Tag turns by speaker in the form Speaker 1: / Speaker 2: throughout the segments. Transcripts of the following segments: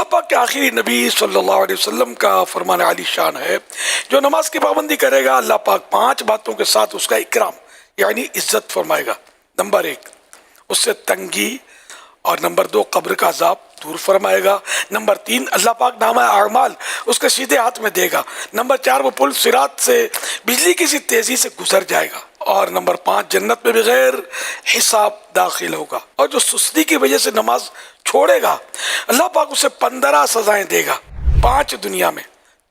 Speaker 1: پاک کے آخری نبی صلی اللہ علیہ وسلم کا فرمان عالی شان ہے، جو نماز کی پابندی کرے گا اللہ پاک 5 باتوں کے ساتھ اس کا اکرام یعنی عزت فرمائے گا۔ نمبر 1 اس سے تنگی، اور نمبر 2 قبر کا عذاب دور فرمائے گا۔ نمبر 3 اللہ پاک نامہ اعمال اس کے سیدھے ہاتھ میں دے گا۔ نمبر 4 وہ پل صراط سے بجلی کی سی تیزی سے گزر جائے گا۔ اور نمبر 5 جنت میں بغیر حساب داخل ہوگا۔ اور جو سستی کی وجہ سے نماز چھوڑے گا اللہ پاک اسے 15 سزائیں دے گا، 5 دنیا میں،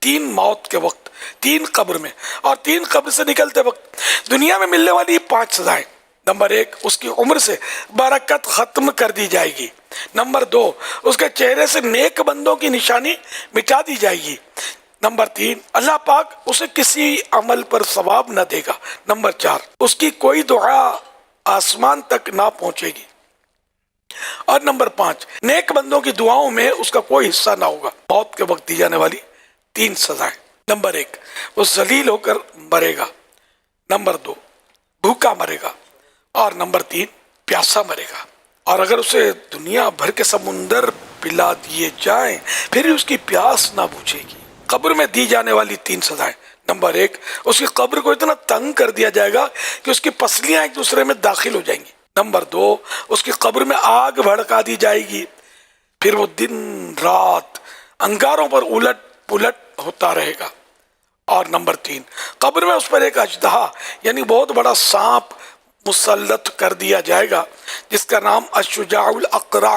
Speaker 1: 3 موت کے وقت، 3 قبر میں، اور 3 قبر سے نکلتے وقت۔ دنیا میں ملنے والی 5 سزائیں: نمبر 1 اس کی عمر سے برکت ختم کر دی جائے گی۔ نمبر 2 اس کے چہرے سے نیک بندوں کی نشانی مٹا دی جائے گی۔ نمبر 3 اللہ پاک اسے کسی عمل پر ثواب نہ دے گا۔ نمبر 4 اس کی کوئی دعا آسمان تک نہ پہنچے گی۔ اور نمبر 5 نیک بندوں کی دعاؤں میں اس کا کوئی حصہ نہ ہوگا۔ موت کے وقت دی جانے والی 3 سزائیں: نمبر 1 وہ ذلیل ہو کر مرے گا۔ نمبر 2 بھوکا مرے گا۔ اور نمبر 3 پیاسا مرے گا۔ اور اگر اسے دنیا بھر کے سمندر پلا دیے جائیں پھر اس کی پیاس نہ بجھے گی۔ قبر میں دی جانے والی 3 سزائیں: نمبر 1 اس کی قبر کو اتنا تنگ کر دیا جائے گا کہ اس کی پسلیاں ایک دوسرے میں داخل ہو جائیں گی۔ نمبر 2 اس کی قبر میں آگ بھڑکا دی جائے گی، پھر وہ دن رات انگاروں پر الٹ پلٹ ہوتا رہے گا۔ اور نمبر 3 قبر میں اس پر ایک اژدہا یعنی بہت بڑا سانپ مسلط کر دیا جائے گا، جس کا نام الشجاع الاقرع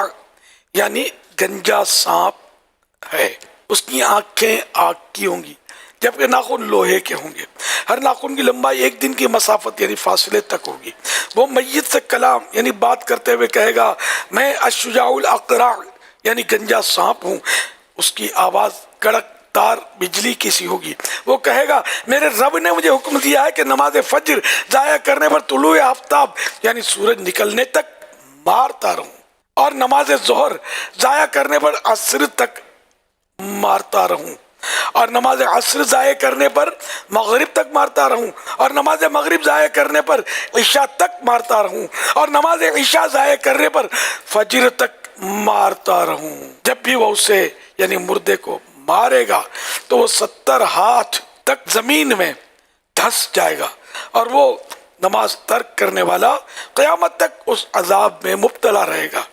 Speaker 1: یعنی گنجا سانپ ہے۔ اس کی آنکھیں آگ کی ہوں گی جبکہ ناخن لوہے کے ہوں گے۔ ہر ناخن کی لمبائی 1 دن کی مسافت یعنی فاصلے تک ہوگی۔ وہ میت سے کلام یعنی بات کرتے ہوئے کہے گا، میں الشجاع الاقرع یعنی گنجا سانپ ہوں۔ اس کی آواز کڑک تار بجلی کی سی ہوگی۔ وہ کہے گا، میرے رب نے مجھے حکم دیا ہے کہ نماز فجر ضائع کرنے پر طلوع آفتاب یعنی سورج نکلنے تک مارتا رہوں، اور نماز ظہر ضائع کرنے پر عصر تک مارتا رہوں، اور نماز عصر ضائع کرنے پر مغرب تک مارتا رہوں، اور نماز مغرب ضائع کرنے پر عشاء تک مارتا رہوں، اور نماز عشاء ضائع کرنے پر فجر تک مارتا رہوں۔ جب بھی وہ اسے یعنی مردے کو مارے گا تو وہ 70 ہاتھ تک زمین میں دھس جائے گا، اور وہ نماز ترک کرنے والا قیامت تک اس عذاب میں مبتلا رہے گا۔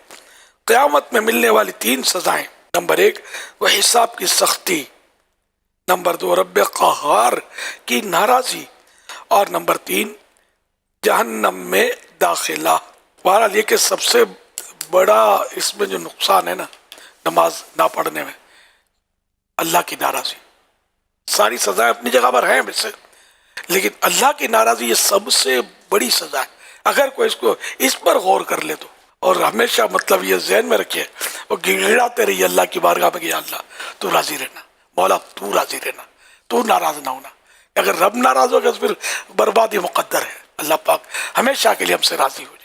Speaker 1: قیامت میں ملنے والی 3 سزائیں: نمبر 1 وہ حساب کی سختی، نمبر 2 رب قہار کی ناراضی، اور نمبر 3 جہنم میں داخلہ۔ بہرحال یہ کہ سب سے بڑا اس میں جو نقصان ہے نا نماز نہ پڑھنے میں، اللہ کی ناراضی۔ ساری سزائیں اپنی جگہ پر ہیں ویسے، لیکن اللہ کی ناراضی یہ سب سے بڑی سزا ہے۔ اگر کوئی اس پر غور کر لے تو، اور ہمیشہ مطلب یہ ذہن میں رکھے، اور گڑگڑاتے رہیے اللہ کی بارگاہ میں کہ یا اللہ تو راضی رہنا، مولا تو راضی رہنا، تو ناراض نہ ہونا۔ اگر رب ناراض ہوگا تو پھر بربادی مقدر ہے۔ اللہ پاک ہمیشہ کے لیے ہم سے راضی ہو۔